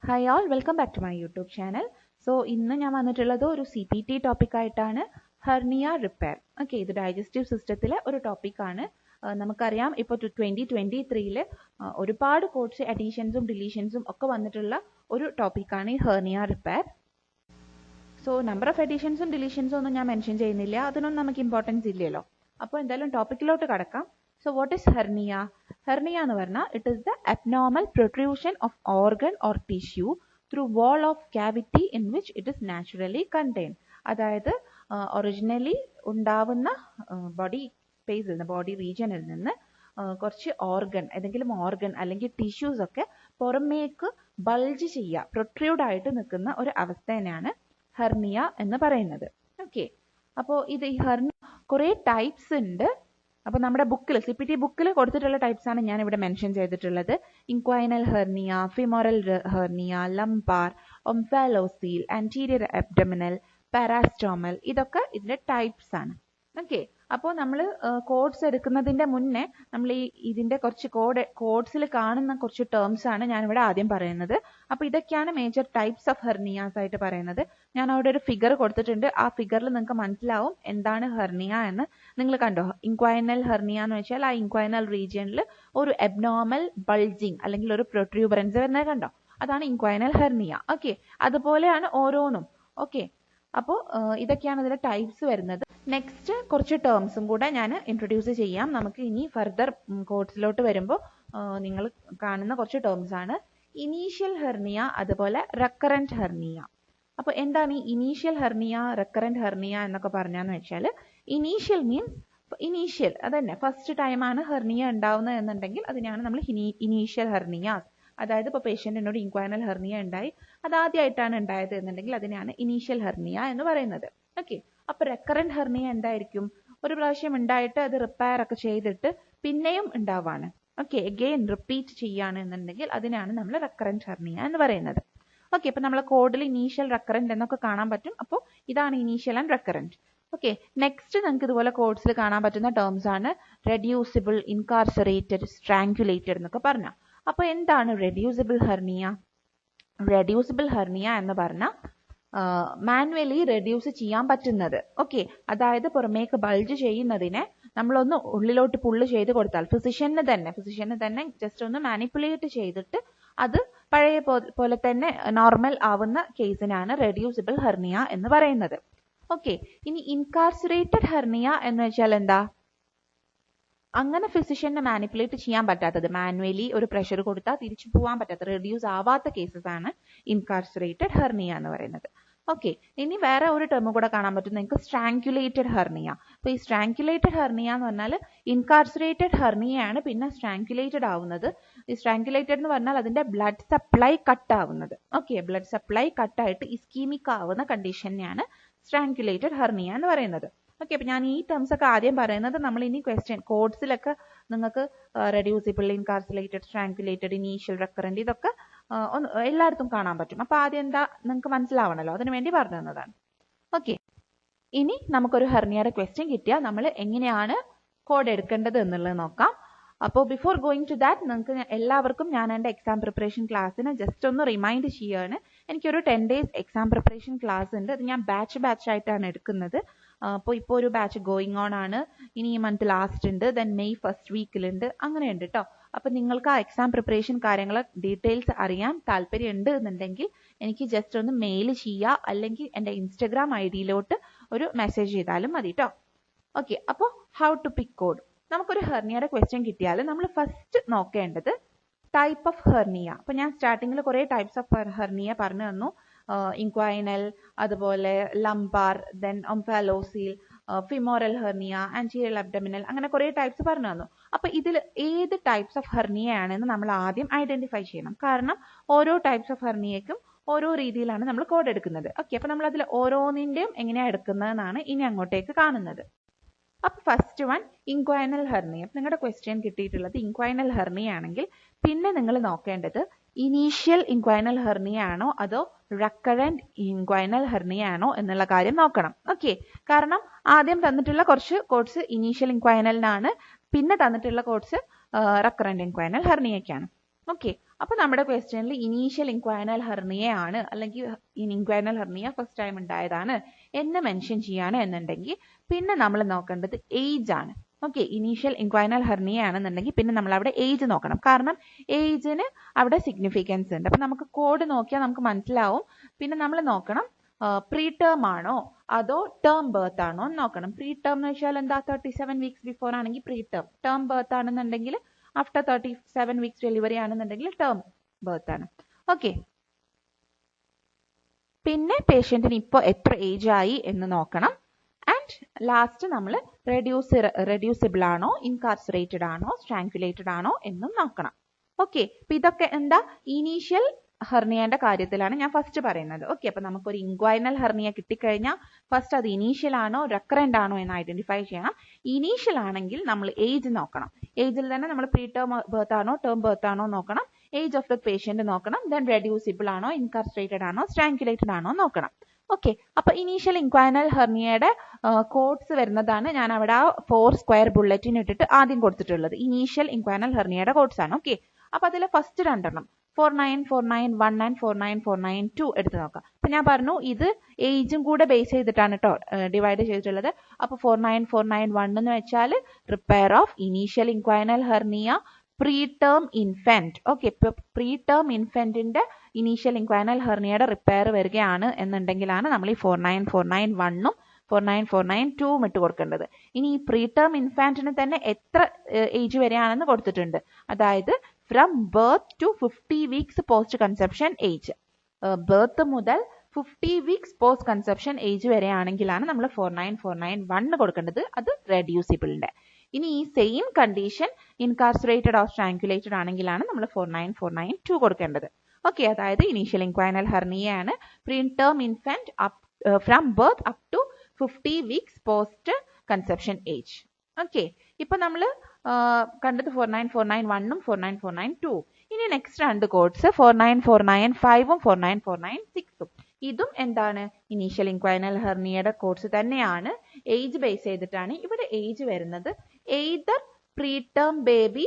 Hi all, welcome back to my YouTube channel. So, ഇന്ന് ഞാൻ വന്നിട്ടുള്ളത് ഒരു CPT ടോപ്പിക് ആയിട്ടാണ് ഹെർണിയ റിപ്പയർ. ഓക്കെ, ഇത് ഡൈജസ്റ്റീവ് സിസ്റ്റത്തിലെ ഒരു ടോപ്പിക്കാണ്. നമുക്കറിയാം ഇപ്പോൾ 2023 ഒരുപാട് കോഡ്സ് അഡീഷൻസും ഡിലീഷൻസും ഒക്കെ വന്നിട്ടുള്ള ഒരു ടോപ്പിക്കാണ് ഈ hernia repair. So number of അഡീഷൻസും ഡിലീഷൻസും ഒന്നും ഞാൻ മെൻഷൻ ചെയ്യുന്നില്ല, അതിനൊന്നും നമുക്ക് ഇമ്പോർട്ടൻസ് ഇല്ലല്ലോ. അപ്പോൾ എന്തായാലും ടോപ്പിക്കിലോട്ട് കടക്കാം. So what is hernia? Hernia എന്ന് പറഞ്ഞാൽ it is the abnormal protrusion of organ or tissue through wall of cavity in which it is naturally contained. അതായത് ഒറിജിനലി ഉണ്ടാവുന്ന ബോഡി സ്പേസിൽ നിന്ന് ബോഡി റീജിയനിൽ നിന്ന് കുറച്ച് ഓർഗൻ ഏതെങ്കിലും ഓർഗൻ അല്ലെങ്കിൽ ടിഷ്യൂസ് ഒക്കെ പുറമേക്ക് ബൾജ് ചെയ്യുക, പ്രൊട്രൂഡ് ആയിട്ട് നിൽക്കുന്ന ഒരു അവസ്ഥ തന്നെയാണ് ഹെർണിയ എന്ന് പറയുന്നത്. ഓക്കെ, അപ്പോൾ ഇത് ഈ ഹെർണിയ കുറേ ടൈപ്സ് ഉണ്ട്. അപ്പോൾ നമ്മുടെ ബുക്കിൽ CPT ബുക്കിൽ കൊടുത്തിട്ടുള്ള ടൈപ്സ് ആണ് ഞാൻ ഇവിടെ മെൻഷൻ ചെയ്തിട്ടുള്ളത്. Inguinal hernia, femoral hernia, lumbar, omphalocele, anterior abdominal, parastomal, ഇതൊക്കെ ഇതിന്റെ ടൈപ്സ് ആണ്. ഓക്കെ, അപ്പോൾ നമ്മൾ കോഡ്സ് എടുക്കുന്നതിന്റെ മുന്നേ നമ്മൾ ഇതിന്റെ കുറച്ച് കോഡ്സിൽ കാണുന്ന കുറച്ച് ടേംസ് ആണ് ഞാനിവിടെ ആദ്യം പറയുന്നത്. അപ്പോൾ ഇതൊക്കെയാണ് മേജർ ടൈപ്സ് ഓഫ് ഹെർണിയാസ് ആയിട്ട് പറയുന്നത്. ഞാൻ അവിടെ ഒരു ഫിഗർ കൊടുത്തിട്ടുണ്ട്. ആ ഫിഗറിൽ നിങ്ങൾക്ക് മനസ്സിലാവും എന്താണ് ഹെർണിയ എന്ന്. നിങ്ങൾ കണ്ടോ, ഇൻക്വൈനൽ ഹെർണിയ എന്ന് വെച്ചാൽ ആ ഇൻക്വൈനൽ റീജിയനിൽ ഒരു അബ്നോർമൽ ബൾജിങ് അല്ലെങ്കിൽ ഒരു പ്രൊട്രൂബറൻസ് വരുന്നത് കണ്ടോ, അതാണ് ഇൻക്വൈനൽ ഹെർണിയ. ഓക്കെ, അതുപോലെയാണ് ഓരോന്നും. ഓക്കെ, അപ്പോൾ ഇതൊക്കെയാണ് ഇതിന്റെ ടൈപ്സ് വരുന്നത്. നെക്സ്റ്റ് കുറച്ച് ടേംസും കൂടെ ഞാൻ ഇൻട്രൊഡ്യൂസ് ചെയ്യാം. നമുക്ക് ഇനി ഫർദർ കോഡ്സിലോട്ട് വരുമ്പോൾ നിങ്ങൾ കാണുന്ന കുറച്ച് ടേംസ് ആണ് ഇനീഷ്യൽ ഹെർണിയ, അതുപോലെ റെക്കറന്റ് ഹെർണിയ. അപ്പോൾ എന്താണ് ഈ ഇനീഷ്യൽ ഹെർണിയ, റെക്കറന്റ് ഹെർണിയ എന്നൊക്കെ പറഞ്ഞാന്ന് വെച്ചാൽ, ഇനീഷ്യൽ മീൻസ് ഇനീഷ്യൽ അതന്നെ ഫസ്റ്റ് ടൈമാണ് ഹെർണിയ ഉണ്ടാവുന്നത് എന്നുണ്ടെങ്കിൽ അതിനാണ് നമ്മൾ ഇനീഷ്യൽ ഹെർണിയാസ്. അതായത് ഇപ്പോൾ പേഷ്യന്റിനോട് ഇൻക്വൈനൽ ഹെർണിയ ഉണ്ടായി, അത് ആദ്യമായിട്ടാണ് ഉണ്ടായത് എന്നുണ്ടെങ്കിൽ അതിനാണ് ഇനീഷ്യൽ ഹെർണിയ എന്ന് പറയുന്നത്. ഓക്കെ, അപ്പോൾ റെക്കറന്റ് ഹെർണിയ എന്തായിരിക്കും? ഒരു പ്രാവശ്യം ഉണ്ടായിട്ട് അത് റിപ്പയർ ഒക്കെ ചെയ്തിട്ട് പിന്നെയും ഉണ്ടാവാണ്. ഓക്കെ, അഗെയിൻ റിപ്പീറ്റ് ചെയ്യാണ് എന്നുണ്ടെങ്കിൽ അതിനാണ് നമ്മൾ റെക്കറന്റ് ഹെർണിയ എന്ന് പറയുന്നത്. ഓക്കെ, അപ്പോൾ നമ്മളെ കോഡിൽ ഇനീഷ്യൽ റെക്കറന്റ് എന്നൊക്കെ കാണാൻ പറ്റും. അപ്പോൾ ഇതാണ് initial and recurrent. Okay, next നിങ്ങൾക്ക് ഇതുപോലെ കോഡ്സിൽ കാണാൻ പറ്റുന്ന ടേംസ് ആണ് റെഡ്യൂസിബിൾ, ഇൻകാർസറേറ്റഡ്, സ്ട്രാങ്കുലേറ്റഡ് എന്നൊക്കെ പറഞ്ഞാൽ. അപ്പോൾ എന്താണ് റെഡ്യൂസിബിൾ ഹെർണിയ? റെഡ്യൂസിബിൾ ഹെർണിയ എന്ന് പറഞ്ഞാൽ മാനുവലി റെഡ്യൂസ് ചെയ്യാൻ പറ്റുന്നത്. ഓക്കെ, അതായത് പുറമേക്ക് ബൾജ് ചെയ്യുന്നതിനെ നമ്മളൊന്ന് ഉള്ളിലോട്ട് പുള്ള് ചെയ്ത് കൊടുത്താൽ ഫിസിഷ്യന് തന്നെ ജസ്റ്റ് ഒന്ന് മാനിപ്പുലേറ്റ് ചെയ്തിട്ട് അത് പഴയ പോലെ തന്നെ നോർമൽ ആവുന്ന കേസിനാണ് റെഡ്യൂസിബിൾ ഹെർണിയ എന്ന് പറയുന്നത്. ഓക്കെ, ഇനി ഇൻകാർസറേറ്റഡ് ഹെർണിയ എന്ന് വെച്ചാൽ എന്താ? അങ്ങനെ ഫിസിഷ്യനെ മാനിപ്പുലേറ്റ് ചെയ്യാൻ പറ്റാത്തത്, മാനുവലി ഒരു പ്രഷർ കൊടുത്താൽ തിരിച്ചു പോകാൻ പറ്റാത്ത, റെഡ്യൂസ് ആവാത്ത കേസസ് ആണ് ഇൻകാർസറേറ്റഡ് ഹെർണിയ എന്ന് പറയുന്നത്. ഓക്കെ, ഇനി വേറെ ഒരു ടേം കൂടെ കാണാൻ പറ്റും നിങ്ങൾക്ക്, സ്ട്രാങ്കുലേറ്റഡ് ഹെർണിയ. അപ്പോൾ ഈ സ്ട്രാങ്കുലേറ്റഡ് ഹെർണിയ എന്ന് പറഞ്ഞാൽ ഇൻകാർസറേറ്റഡ് ഹെർണിയയാണ് പിന്നെ സ്ട്രാങ്കുലേറ്റഡ് ആവുന്നത്. ഈ സ്ട്രാങ്കുലേറ്റഡ് എന്ന് പറഞ്ഞാൽ അതിന്റെ ബ്ലഡ് സപ്ലൈ കട്ട് ആവുന്നത്. ഓക്കെ, ബ്ലഡ് സപ്ലൈ കട്ടായിട്ട് ഇസ്കീമിക് ആവുന്ന കണ്ടീഷനെയാണ് സ്ട്രാങ്കുലേറ്റഡ് ഹെർണിയ എന്ന് പറയുന്നത്. ഓക്കെ, അപ്പോൾ ഞാൻ ഈ ടേംസ് ഒക്കെ ആദ്യം പറയുന്നത് നമ്മൾ ഇനി ക്വസ്റ്റ്യൻ കോഡ്സിലൊക്കെ നിങ്ങൾക്ക് റെഡ്യൂസിബിൾ, ഇൻകാർസറേറ്റഡ്, സ്ട്രാങ്കുലേറ്റഡ്, ഇനീഷ്യൽ, റെക്കറന്റ് ഇതൊക്കെ എല്ലായിടത്തും കാണാൻ പറ്റും. അപ്പോൾ ആദ്യം എന്താ നിങ്ങൾക്ക് മനസ്സിലാവണല്ലോ, അതിനു വേണ്ടി പറഞ്ഞു തന്നതാണ്. ഓക്കെ, ഇനി നമുക്കൊരു ഹെർണിയയുടെ ക്വസ്റ്റ്യൻ കിട്ടിയാൽ നമ്മൾ എങ്ങനെയാണ് കോഡ് എടുക്കേണ്ടത് എന്നുള്ളത് നോക്കാം. അപ്പോൾ ബിഫോർ ഗോയിങ് ടു ദാറ്റ് നിങ്ങൾക്ക് എല്ലാവർക്കും ഞാൻ എൻ്റെ എക്സാം പ്രിപ്പറേഷൻ ക്ലാസ്സിന് ജസ്റ്റ് ഒന്ന് റിമൈൻഡ് ചെയ്യുകയാണ്. എനിക്കൊരു 10 days എക്സാം പ്രിപ്പറേഷൻ ക്ലാസ് ഉണ്ട്. അത് ഞാൻ ബാച്ച് ആയിട്ടാണ് എടുക്കുന്നത്. അപ്പോൾ ഇപ്പോൾ ഒരു ബാച്ച് ഗോയിങ് ഓൺ ആണ്. ഇനി ഈ മന്ത് ലാസ്റ്റ് ഉണ്ട്, ദെൻ മെയ് ഫസ്റ്റ് വീക്കിലുണ്ട്, അങ്ങനെയുണ്ട് കേട്ടോ. അപ്പോൾ നിങ്ങൾക്ക് ആ എക്സാം പ്രിപ്പറേഷൻ കാര്യങ്ങൾ ഡീറ്റെയിൽസ് അറിയാൻ താല്പര്യമുണ്ട് എന്നുണ്ടെങ്കിൽ എനിക്ക് ജസ്റ്റ് ഒന്ന് മെയിൽ ചെയ്യുക, അല്ലെങ്കിൽ എൻ്റെ ഇൻസ്റ്റഗ്രാം ID-യിലോട്ട് ഒരു മെസ്സേജ് ചെയ്താലും മതി കേട്ടോ. ഓക്കെ, അപ്പോൾ ഹൗ ടു പിക്ക് കോഡ്. നമുക്കൊരു ഹെർണിയയുടെ ക്വസ്റ്റ്യൻ കിട്ടിയാൽ നമ്മൾ ഫസ്റ്റ് നോക്കേണ്ടത് ടൈപ്പ് ഓഫ് ഹെർണിയ. അപ്പോൾ ഞാൻ സ്റ്റാർട്ടിങ്ങിൽ കുറേ ടൈപ്സ് ഓഫ് ഹെർണിയ പറഞ്ഞു തന്നു. ഇൻക്വൈനൽ, അതുപോലെ lumbar, then omphalocele, femoral hernia, anterior abdominal, അങ്ങനെ കുറേ ടൈപ്സ് പറഞ്ഞു തന്നു. അപ്പോൾ ഇതിൽ ഏത് ടൈപ്സ് ഓഫ് ഹെർണിയ ആണെന്ന് നമ്മൾ ആദ്യം ഐഡന്റിഫൈ ചെയ്യണം. കാരണം ഓരോ ടൈപ്സ് ഓഫ് ഹെർണിയക്കും ഓരോ രീതിയിലാണ് നമ്മൾ കോഡ് എടുക്കുന്നത്. ഓക്കെ, അപ്പോൾ നമ്മൾ അതിൽ ഓരോന്നിൻ്റെയും എങ്ങനെയാണ് എടുക്കുന്നതെന്നാണ് ഇനി അങ്ങോട്ടേക്ക് കാണുന്നത്. അപ്പോൾ ഫസ്റ്റ് വൺ ഇൻക്വൈനൽ ഹെർണിയ. നിങ്ങളുടെ ക്വസ്റ്റ്യൻ കിട്ടിയിട്ടുള്ളത് ഇൻക്വൈനൽ ഹെർണിയ ആണെങ്കിൽ പിന്നെ നിങ്ങൾ നോക്കേണ്ടത് ഇനീഷ്യൽ ഇൻക്വൈനൽ ഹെർണിയ ആണോ അതോ റെക്കറന്റ് ഇൻക്വൈനൽ ഹെർണിയ ആണോ എന്നുള്ള കാര്യം നോക്കണം. ഓക്കെ, കാരണം ആദ്യം തന്നിട്ടുള്ള കുറച്ച് കോഡ്സ് ഇനീഷ്യൽ ഇൻക്വൈനലിനാണ്, പിന്നെ തന്നിട്ടുള്ള കോഡ്സ് റെക്കറന്റ് ഇൻക്വൈനൽ ഹെർണിയയ്ക്കാണ്. ഓക്കെ, അപ്പോൾ നമ്മുടെ ക്വസ്റ്റ്യനിൽ ഇനീഷ്യൽ ഇൻക്വൈനൽ ഹെർണിയ ആണ് അല്ലെങ്കിൽ ഇൻക്വൈനൽ ഹെർണിയ ഫസ്റ്റ് ടൈം ഉണ്ടായതാണ് എന്ന് മെൻഷൻ ചെയ്യാണ് എന്നുണ്ടെങ്കിൽ പിന്നെ നമ്മൾ നോക്കേണ്ടത് ഏജ് ആണ്. ഓക്കെ, ഇനീഷ്യൽ ഇൻക്വൈനൽ ഹെർണിയ ആണെന്നുണ്ടെങ്കിൽ പിന്നെ നമ്മൾ അവിടെ ഏജ് നോക്കണം. കാരണം ഏജിന് അവിടെ സിഗ്നിഫിക്കൻസ് ഉണ്ട്. അപ്പം നമുക്ക് കോഡ് നോക്കിയാൽ നമുക്ക് മനസ്സിലാവും. പിന്നെ നമ്മൾ നോക്കണം പ്രീ ടേം ആണോ അതോ ടേം ബർത്ത് ആണോ എന്ന് നോക്കണം. പ്രീ ടേം എന്ന് വെച്ചാൽ എന്താ 37 വീക്സ് ബിഫോർ ആണെങ്കിൽ പ്രീ ടേം. ടേം ബർത്ത് ആണെന്നുണ്ടെങ്കിൽ ആഫ്റ്റർ 37 വീക്സ് ഡെലിവറി ആണെന്നുണ്ടെങ്കിൽ ടേം ബർത്ത് ആണ്. ഓക്കെ, പിന്നെ പേഷ്യന്റിന് ഇപ്പോൾ എത്ര ഏജ് ആയി എന്ന് നോക്കണം. ആൻഡ് ലാസ്റ്റ് നമ്മൾ റെഡ്യൂസിബിൾ ആണോ, ഇൻകാർസറേറ്റഡ് ആണോ, സ്ട്രാങ്കുലേറ്റഡ് ആണോ എന്നും നോക്കണം. ഓക്കെ, അപ്പൊ ഇതൊക്കെ എന്താ ഇനീഷ്യൽ ഹെർണിയന്റെ കാര്യത്തിലാണ് ഞാൻ ഫസ്റ്റ് പറയുന്നത്. ഓക്കെ, അപ്പൊ നമുക്കൊരു ഇൻക്വൈനൽ ഹെർണിയ കിട്ടിക്കഴിഞ്ഞാൽ ഫസ്റ്റ് അത് ഇനീഷ്യൽ ആണോ റെക്കറന്റ് ആണോ എന്ന് ഐഡന്റിഫൈ ചെയ്യണം. ഇനീഷ്യൽ ആണെങ്കിൽ നമ്മൾ ഏജ് നോക്കണം. ഏജിൽ തന്നെ നമ്മൾ പ്രീ ടേം ബർത്ത് ആണോ ടേം ബർത്ത് ആണോ നോക്കണം. ഏജ് ഓഫ് ദ പേഷ്യന്റ് നോക്കണം. ദെൻ റെഡ്യൂസിബിൾ ആണോ, ഇൻകാർസറേറ്റഡ് ആണോ, സ്ട്രാങ്കുലേറ്റഡ് ആണോ നോക്കണം. ഓക്കെ, അപ്പൊ ഇനീഷ്യൽ ഇൻക്വൈനൽ ഹെർണിയയുടെ കോഡ്സ് വരുന്നതാണ് ഞാൻ അവിടെ 4 സ്ക്വയർ ബുള്ളറ്റിന് ഇട്ടിട്ട് ആദ്യം കൊടുത്തിട്ടുള്ളത്. ഇനീഷ്യൽ ഇൻക്വൈനൽ ഹെർണിയയുടെ കോഡ്സ് ആണ്. ഓക്കെ, അപ്പൊ അതിലെ ഫസ്റ്റ് രണ്ടെണ്ണം 4949 and 49492 എടുത്ത് നോക്കാം. അപ്പൊ ഞാൻ പറഞ്ഞു ഇത് ഏജും കൂടെ ബേസ് ചെയ്തിട്ടാണ് കേട്ടോ ഡിവൈഡ് ചെയ്തിട്ടുള്ളത്. അപ്പൊ 49491 എന്ന് വെച്ചാൽ repair of initial inguinal hernia preterm infant. Okay, ഇപ്പൊ പ്രീ ടേം ഇൻഫന്റിന്റെ ഇനീഷ്യൽ ഇൻക്വൈനൽ ഹെർണിയയുടെ റിപ്പയർ വരികയാണ് എന്നുണ്ടെങ്കിലാണ് നമ്മൾ ഈ 49491 49492 ഇട്ട് കൊടുക്കേണ്ടത്. ഇനി ഈ പ്രീ ടേം ഇൻഫാന്റിന് തന്നെ എത്ര ഏജ് വരെയാണെന്ന് കൊടുത്തിട്ടുണ്ട്. അതായത് from birth to 50 weeks post conception age. Birth മുതൽ 50 വീക്സ് പോസ്റ്റ് കൺസെപ്ഷൻ ഏജ് വരെയാണെങ്കിലാണ് നമ്മൾ 49491 കൊടുക്കേണ്ടത്. അത് റെഡ്യൂസിബിളിന്റെ. ഇനി ഈ same condition incarcerated or strangulated ആണെങ്കിലാണ് നമ്മൾ 49492 കൊടുക്കേണ്ടത്. ഓക്കെ, അതായത് ഇനീഷ്യൽ ഇൻക്വൈനൽ ഹെർണിയയാണ് preterm infant from birth up to 50 weeks post conception age. Okay, ഇപ്പൊ നമ്മൾ കണ്ടത് 49491 49492. ഇനി നെക്സ്റ്റ് രണ്ട് കോഡ്സ് 49495 49496. ഇതും എന്താണ് ഇനീഷ്യൽ ഇൻക്വൈനൽ ഹെർണിയയുടെ കോഡ്സ് തന്നെയാണ്. ഏജ് ബേസ് ചെയ്തിട്ടാണ്. ഇവിടെ ഏജ് വരുന്നത് either preterm baby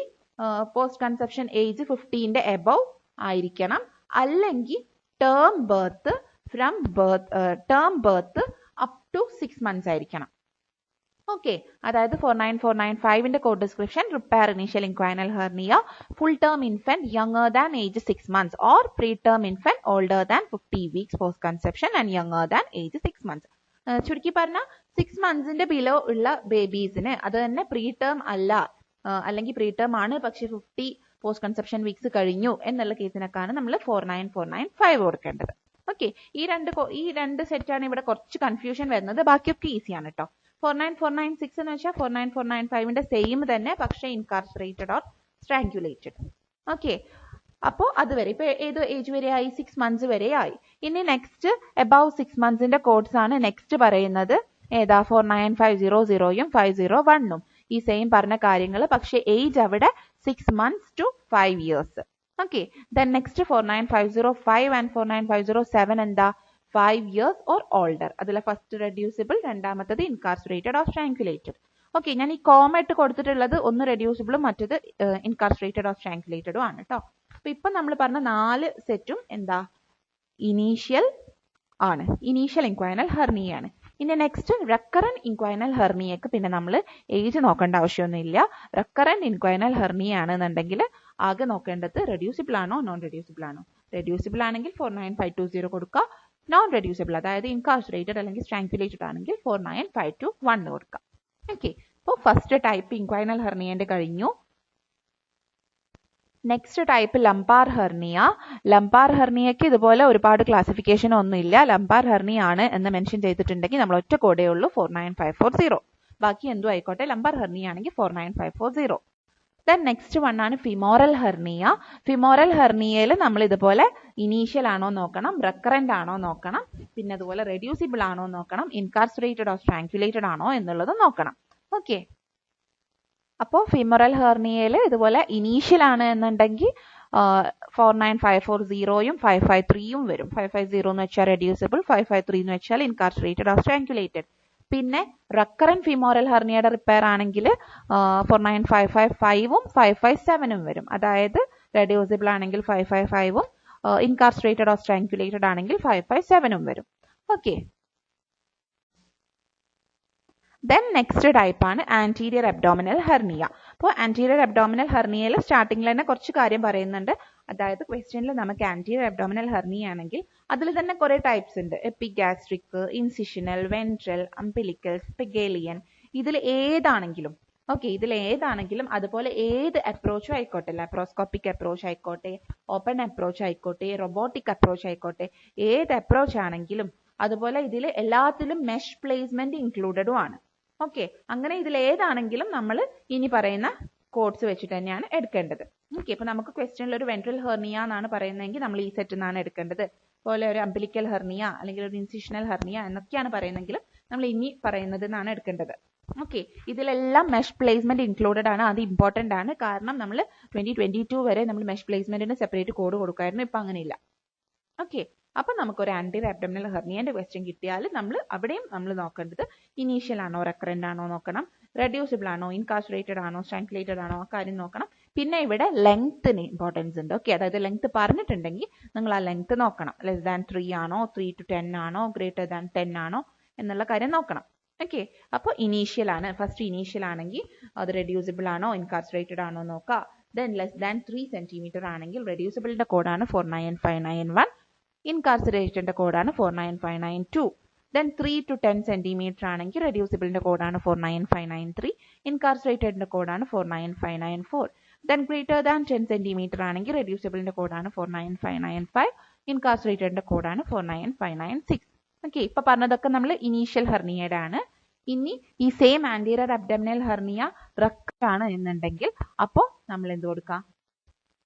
post conception age 50ന്റെ എബവ് ആയിരിക്കണം, അല്ലെങ്കിൽ term birth from term birth up to 6 months ആയിരിക്കണം. ഓക്കെ, അതായത് 49495ന്റെ code description repair initial inguinal hernia full term infant younger than age 6 months or preterm infant older than 50 weeks post conception and younger than age 6 months. ചുരുക്കി പറഞ്ഞാൽ 6 monthsന്റെ below ഉള്ള ബേബീസിന് അത് തന്നെ pre term അല്ല, അല്ലെങ്കിൽ pre term ആണ് പക്ഷെ 50 post conception weeks കഴിഞ്ഞു എന്നുള്ള കേസിനൊക്കെയാണ് നമ്മൾ 49495 കൊടുക്കേണ്ടത്. ഓക്കെ, ഈ രണ്ട് സെറ്റാണ് ഇവിടെ കുറച്ച് കൺഫ്യൂഷൻ വരുന്നത്. ബാക്കിയൊക്കെ ഈസിയാണ് കേട്ടോ. 49496 എന്ന് വെച്ചാൽ 49495ന്റെ സെയിം തന്നെ, പക്ഷേ ഇൻകാർസറേറ്റഡ് ഓർ സ്ട്രാങ്കുലേറ്റഡ്. ഓക്കെ, അപ്പോൾ അതുവരെ ഇപ്പൊ ഏത് ഏജ് വരെ ആയി? 6 months വരെ ആയി. ഇനി നെക്സ്റ്റ് എബവ് 6 monthsന്റെ കോഡ്സ് ആണ് നെക്സ്റ്റ് പറയുന്നത്. ഏതാ? 49500യും 501ഉം ഈ സെയിം പറഞ്ഞ കാര്യങ്ങൾ, പക്ഷേ ഏജ് അവിടെ 6 months to 5 years. Okay, then next 49505 and 49507 എന്താ? 5 years or older. അതിലെ ഫസ്റ്റ് റെഡ്യൂസിബിൾ, രണ്ടാമത്തത് ഇൻകാർസറേറ്റഡ് ഓർ സ്ട്രാങ്കുലേറ്റഡ്. ഓക്കെ, ഞാൻ ഈ കോമ ഇട്ട് കൊടുത്തിട്ടുള്ളത് ഒന്ന് റെഡ്യൂസിബിളും മറ്റത് ഇൻകാർസറേറ്റഡ് ഓർ സ്ട്രാങ്കുലേറ്റഡും ആണ് കേട്ടോ. അപ്പൊ ഇപ്പൊ നമ്മൾ പറഞ്ഞ 4 സെറ്റും എന്താ? ഇനീഷ്യൽ ആണ്, ഇനീഷ്യൽ ഇൻക്വൈനൽ ഹെർണിയാണ്. ഇനി നെക്സ്റ്റ് റെക്കറന്റ് ഇൻക്വൈനൽ ഹെർണിയക്ക് പിന്നെ നമ്മൾ ഏജ് നോക്കേണ്ട ആവശ്യമൊന്നുമില്ല. റെക്കറന്റ് ഇൻക്വൈനൽ ഹെർണിയ ആണെന്നുണ്ടെങ്കിൽ ആകെ നോക്കേണ്ടത് റെഡ്യൂസിബിൾ ആണോ നോൺ റെഡ്യൂസിബിൾ ആണോ. റെഡ്യൂസിബിൾ ആണെങ്കിൽ 49520 കൊടുക്കുക. നോൺ റെഡ്യൂസിബിൾ അതായത് ഇൻകാർസറേറ്റഡ് അല്ലെങ്കിൽ സ്ട്രാങ്കുലേറ്റഡ് ആണെങ്കിൽ 49521 കൊടുക്കുക. ഓക്കെ, അപ്പോൾ ഫസ്റ്റ് ടൈപ്പ് ഇൻക്വൈനൽ ഹെർണിയന്റെ കഴിഞ്ഞു. Next type lumbar hernia. Lumbar ഹെർണിയക്ക് ഇതുപോലെ ഒരുപാട് ക്ലാസിഫിക്കേഷൻ ഒന്നുമില്ല. ലംബാർ ഹെർണിയ ആണ് എന്ന് മെൻഷൻ ചെയ്തിട്ടുണ്ടെങ്കിൽ നമ്മൾ ഒറ്റ കോഡേ ഉള്ളൂ 49540. ബാക്കി എന്തും ആയിക്കോട്ടെ, ലംബാർ ഹെർണിയ ആണെങ്കിൽ 49540. ദെൻ നെക്സ്റ്റ് വൺ ആണ് ഫിമോറൽ ഹെർണിയ. ഫിമോറൽ ഹെർണിയയിൽ നമ്മൾ ഇതുപോലെ ഇനീഷ്യൽ ആണോ നോക്കണം, റെക്കറന്റ് ആണോ നോക്കണം, പിന്നെ അതുപോലെ റെഡ്യൂസിബിൾ ആണോ നോക്കണം, ഇൻകാർസറേറ്റഡ് ഓർ സ്ട്രാങ്കുലേറ്റഡ് ആണോ എന്നുള്ളത് നോക്കണം. ഓക്കെ, അപ്പോൾ ഫിമോറൽ ഹെർണിയയിൽ ഇതുപോലെ ഇനീഷ്യൽ ആണ് എന്നുണ്ടെങ്കിൽ 49540യും 553യും വരും. 550 എന്ന് വെച്ചാൽ റെഡ്യൂസിബിൾ, 553 എന്ന് വെച്ചാൽ ഇൻകാർസറേറ്റഡ് ഓർ സ്ട്രാങ്കുലേറ്റഡ്. പിന്നെ റെക്കറന്റ് ഫിമോറൽ ഹെർണിയയുടെ റിപ്പയർ ആണെങ്കിൽ 49555ഉം 557ഉം വരും. അതായത് റെഡ്യൂസിബിൾ ആണെങ്കിൽ 555ഉം ഇൻകാർസറേറ്റഡ് ഓർ സ്ട്രാങ്കുലേറ്റഡ് ആണെങ്കിൽ 557ഉം വരും. ഓക്കെ. Then next type ആണ് anterior abdominal hernia. അപ്പോൾ anterior abdominal hernia യിൽ സ്റ്റാർട്ടിങ്ങിൽ തന്നെ കുറച്ച് കാര്യം പറയുന്നുണ്ട്. അതായത് ക്വസ്റ്റ്യനിൽ നമുക്ക് anterior abdominal hernia ആണെങ്കിൽ അതിൽ തന്നെ കുറേ ടൈപ്സ് ഉണ്ട്. Epigastric, incisional, ventral, umbilical, spigelian. ഇതിൽ ഏതാണെങ്കിലും അതുപോലെ ഏത് അപ്രോച്ചും ആയിക്കോട്ടെ, ലാപ്രോസ്കോപ്പിക് അപ്രോച്ച് ആയിക്കോട്ടെ, ഓപ്പൺ അപ്രോച്ച് ആയിക്കോട്ടെ, റൊബോട്ടിക് അപ്രോച്ച് ആയിക്കോട്ടെ, ഏത് അപ്രോച്ച് ആണെങ്കിലും അതുപോലെ ഇതിൽ എല്ലാത്തിലും മെഷ് പ്ലേസ്മെന്റ് ഇൻക്ലൂഡഡും ആണ്. ഓക്കെ. അങ്ങനെ ഇതിൽ ഏതാണെങ്കിലും നമ്മൾ ഇനി പറയുന്ന കോഡ്സ് വെച്ചിട്ട് തന്നെയാണ് എടുക്കേണ്ടത്. ഓക്കെ. അപ്പൊ നമുക്ക് ക്വസ്റ്റ്യനിൽ ഒരു വെൻട്രൽ ഹെർണിയ എന്നാണ് പറയുന്നതെങ്കിൽ നമ്മൾ ഈ സെറ്റ് നിന്നാണ് എടുക്കേണ്ടത്. അതുപോലെ ഒരു അംബിലിക്കൽ ഹെർണിയ അല്ലെങ്കിൽ ഒരു ഇൻസിഷണൽ ഹെർണിയ എന്നൊക്കെയാണ് പറയുന്നതെങ്കിലും നമ്മൾ ഇനി പറയുന്നത് എന്നാണ് എടുക്കേണ്ടത്. ഓക്കെ. ഇതിലെല്ലാം മെഷ് പ്ലേസ്മെന്റ് ഇൻക്ലൂഡഡ് ആണ്. അത് ഇമ്പോർട്ടന്റ് ആണ്. കാരണം നമ്മൾ 2022 വരെ നമ്മൾ മെഷ് പ്ലേസ്മെന്റിന് സെപ്പറേറ്റ് കോഡ് കൊടുക്കായിരുന്നു. ഇപ്പൊ അങ്ങനെയില്ല. ഓക്കെ. അപ്പൊ നമുക്കൊരു ആന്റിയർ അബ്ഡോമിനൽ ഹെർണിയന്റെ ക്വസ്റ്റ്യൻ കിട്ടിയാൽ അവിടെയും നമ്മൾ നോക്കേണ്ടത് ഇനീഷ്യൽ ആണോ റെക്കറന്റ് ആണോ നോക്കണം, റെഡ്യൂസിബിൾ ആണോ, ഇൻകാർസറേറ്റഡ് ആണോ, സ്ട്രാങ്കുലേറ്റഡ് ആണോ, ആ കാര്യം നോക്കണം. പിന്നെ ഇവിടെ ലെങ്ത്തിന് ഇമ്പോർട്ടൻസ് ഉണ്ട്. ഓക്കെ. അതായത് ലെങ്ത് പറഞ്ഞിട്ടുണ്ടെങ്കിൽ നിങ്ങൾ ആ ലെങ്ത് നോക്കണം. ലെസ് ദാൻ 3 ആണോ, 3 to 10 ആണോ, ഗ്രേറ്റർ ദാൻ 10 ആണോ എന്നുള്ള കാര്യം നോക്കണം. ഓക്കെ. അപ്പോൾ ഇനീഷ്യൽ ആണ്. ഫസ്റ്റ് ഇനീഷ്യൽ ആണെങ്കിൽ അത് റെഡ്യൂസിബിൾ ആണോ, ഇൻകാർസറേറ്റഡ് ആണോ നോക്കുക. ദെൻ ലെസ് ദാൻ 3 സെന്റിമീറ്റർ ആണെങ്കിൽ റെഡ്യൂസിബിളിന്റെ കോഡാണ് 49591. ഇൻകാർസറേറ്റഡിന്റെ കോഡാണ് 49592. ദെൻ 3 to 10 സെന്റിമീറ്റർ ആണെങ്കിൽ റെഡ്യൂസിബിളിന്റെ കോഡാണ് 49593. ഇൻകാർസറേറ്റഡിന്റെ കോഡാണ് 49594. ദെൻ ഗ്രേറ്റർ ദാൻ 10 സെന്റിമീറ്റർ ആണെങ്കിൽ റെഡ്യൂസിബിളിന്റെ കോഡാണ് 49595. ഇൻകാർസറേറ്റഡിന്റെ കോഡാണ് 49596. ഓക്കെ. ഇപ്പൊ പറഞ്ഞതൊക്കെ നമ്മൾ ഇനീഷ്യൽ ഹെർണിയയുടെ ആണ്. ഇനി ഈ same anterior abdominal hernia recurrent ആണ് എന്നുണ്ടെങ്കിൽ അപ്പോൾ നമ്മൾ എന്ത് കൊടുക്കാം?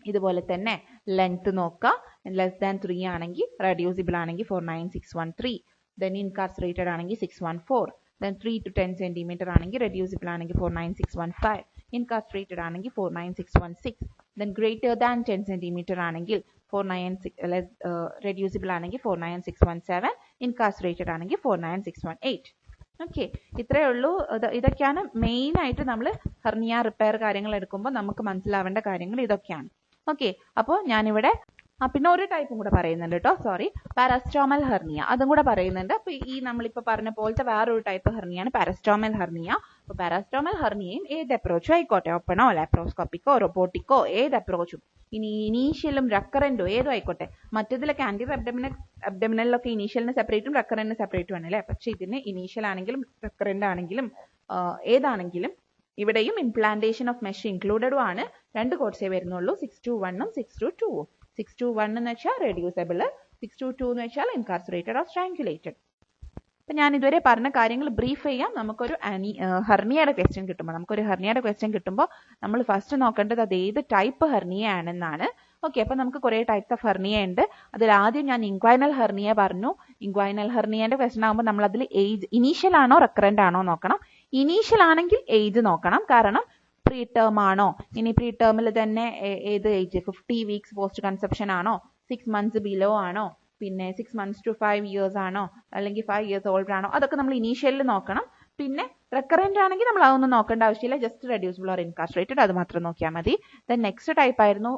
ഇതുപോലെ തന്നെ ലെങ്ത് നോക്കുക. ലെസ് ദാൻ 3 ആണെങ്കിൽ റെഡ്യൂസിബിൾ ആണെങ്കിൽ 49613. ദെൻ ഇൻകാർസറേറ്റഡ് ആണെങ്കിൽ 614. ദെൻ 3 to 10 സെന്റിമീറ്റർ ആണെങ്കിൽ റെഡ്യൂസിബിൾ ആണെങ്കിൽ 49615. ഇൻകാർസറേറ്റഡ് ആണെങ്കിൽ 49616. ദെൻ ഗ്രേറ്റർ ദാൻ 10 സെന്റിമീറ്റർ ആണെങ്കിൽ റെഡ്യൂസിബിൾ ആണെങ്കിൽ 49617. ഇൻകാർസറേറ്റഡ് ആണെങ്കിൽ 49618. ഓക്കെ. ഇത്രയേ ഉള്ളൂ. ഇതൊക്കെയാണ് മെയിൻ ആയിട്ട് നമ്മൾ ഹെർണിയ റിപ്പയർ കാര്യങ്ങൾ എടുക്കുമ്പോൾ നമുക്ക് മനസ്സിലാവേണ്ട കാര്യങ്ങൾ ഇതൊക്കെയാണ്. ഓക്കെ. അപ്പോൾ ഞാനിവിടെ പിന്നെ ഒരു ടൈപ്പും കൂടെ പറയുന്നുണ്ട് കേട്ടോ. സോറി, പാരസ്റ്റോമൽ ഹെർണിയ അതും കൂടെ പറയുന്നുണ്ട്. അപ്പൊ ഈ നമ്മളിപ്പോൾ പറഞ്ഞ പോലത്തെ വേറൊരു ടൈപ്പ് ഹെർണിയാണ് പാരസ്റ്റോമൽ ഹെർണിയ. അപ്പോൾ പാരസ്റ്റോമൽ ഹെർണിയയും ഏത് അപ്രോച്ചും ആയിക്കോട്ടെ, ഓപ്പണോ ലാപ്രോസ്കോപ്പിക്കോ റൊബോട്ടിക്കോ ഏത് അപ്രോച്ചും, ഇനി ഇനീഷ്യലും റെക്കറന്റോ ഏതോ ആയിക്കോട്ടെ. മറ്റേതിലൊക്കെ ആന്റിയർ അബ്ഡോമിനലിലൊക്കെ ഇനീഷ്യലിന് സെപ്പറേറ്റും റെക്കറന്റിന് സെപ്പറേറ്റും ആണ് അല്ലേ. പക്ഷെ ഇതിന് ഇനീഷ്യൽ ആണെങ്കിലും റെക്കറന്റ് ആണെങ്കിലും ഏതാണെങ്കിലും ഇവിടെയും ഇംപ്ലാന്റേഷൻ ഓഫ് മെഷ് ഇൻക്ലൂഡഡും ആണ്. 2 കോഡ്സേ വരുന്നുള്ളൂ, 621ഉം 622ഉം. 621 എന്ന് വെച്ചാൽ റെഡ്യൂസിബിൾ, 622 എന്ന് വെച്ചാൽ ഇൻകാർസറേറ്റഡ് ഓർ സ്ട്രാങ്കുലേറ്റഡ്. അപ്പൊ ഞാൻ ഇതുവരെ പറഞ്ഞ കാര്യങ്ങൾ ബ്രീഫ് ചെയ്യാം. നമുക്കൊരു ഹെർണിയയുടെ ക്വസ്റ്റ്യൻ കിട്ടുമ്പോൾ നമ്മൾ ഫസ്റ്റ് നോക്കേണ്ടത് അത് ഏത് ടൈപ്പ് ഹെർണിയ ആണെന്നാണ്. ഓക്കെ. അപ്പൊ നമുക്ക് കുറെ ടൈപ്സ് ഓഫ് ഹെർണിയ ഉണ്ട്. അതിൽ ആദ്യം ഞാൻ ഇൻഗ്വൈനൽ ഹെർണിയ പറഞ്ഞു. ഇൻഗ്വൈനൽ ഹെർണിയന്റെ ക്വസ്റ്റ്യൻ ആകുമ്പോൾ നമ്മൾ അതിൽ ഏജ് ഇനീഷ്യൽ ആണോ റെക്കറന്റ് ആണോ നോക്കണം. ഇനീഷ്യൽ ആണെങ്കിൽ ഏജ് നോക്കണം. കാരണം പ്രീ ടേം ആണോ, ഇനി പ്രീ ടേമിൽ തന്നെ ഏത് ഏജ്, 50 weeks പോസ്റ്റ് കൺസെപ്ഷൻ ആണോ, 6 months ബിലോ ആണോ, പിന്നെ 6 months to 5 years ആണോ, അല്ലെങ്കിൽ 5 years ഓൾഡ് ആണോ, അതൊക്കെ നമ്മൾ ഇനീഷ്യലിൽ നോക്കണം. പിന്നെ റെക്കറന്റ് ആണെങ്കിൽ നമ്മൾ അതൊന്നും നോക്കേണ്ട ആവശ്യമില്ല. ജസ്റ്റ് റെഡ്യൂസിബിൾ ഓർ ഇൻകാർസറേറ്റഡ് അത് മാത്രം നോക്കിയാൽ മതി. ദെൻ നെക്സ്റ്റ് ടൈപ്പ് ആയിരുന്നു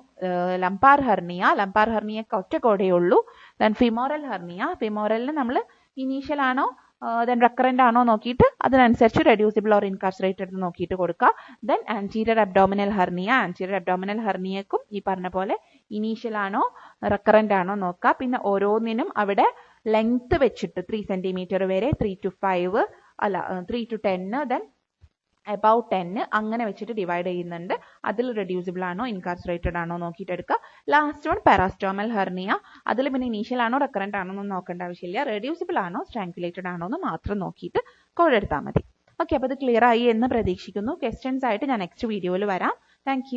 ലംപാർ ഹെർണിയ. ലംപാർ ഹെർണിയക്ക് ഒറ്റ കോഡേ ഉള്ളൂ. Then femoral hernia. ഫിമോറലിന് നമ്മൾ ഇനീഷ്യൽ ആണോ ദെൻ റെക്കറന്റ് ആണോ നോക്കിയിട്ട് അതിനനുസരിച്ച് റെഡ്യൂസിബിൾ ഓർ ഇൻകാർസറേറ്റഡ് നോക്കിയിട്ട് കൊടുക്കുക. Then anterior abdominal hernia. Anterior abdominal ഹെർണിയക്കും ഈ പറഞ്ഞ പോലെ ഇനീഷ്യൽ ആണോ റെക്കറന്റ് ആണോ നോക്കുക. പിന്നെ ഓരോന്നിനും അവിടെ ലെങ്ത് വെച്ചിട്ട് 3 സെന്റിമീറ്റർ വരെ, 3 to 10, ദെൻ about 10 അങ്ങനെ വെച്ചിട്ട് ഡിവൈഡ് ചെയ്യുന്നുണ്ട്. അതിൽ റെഡ്യൂസിബിൾ ആണോ ഇൻകാർസറേറ്റഡ് ആണോ നോക്കിയിട്ട് എടുക്കുക. Last one parastomal hernia. അതിൽ പിന്നെ ഇനീഷ്യൽ ആണോ റെക്കറന്റ് ആണോ ഒന്നും നോക്കേണ്ട ആവശ്യമില്ല. റെഡ്യൂസിബിൾ ആണോ സ്ട്രാങ്കുലേറ്റഡ് ആണോ എന്ന് മാത്രം നോക്കിയിട്ട് കോഡ് എടുത്താൽ മതി. ഓക്കെ. അപ്പോൾ ഇത് ക്ലിയർ ആയി എന്ന് പ്രതീക്ഷിക്കുന്നു. ക്വസ്റ്റ്യൻസ് ആയിട്ട് ഞാൻ നെക്സ്റ്റ് വീഡിയോയിൽ വരാം. താങ്ക്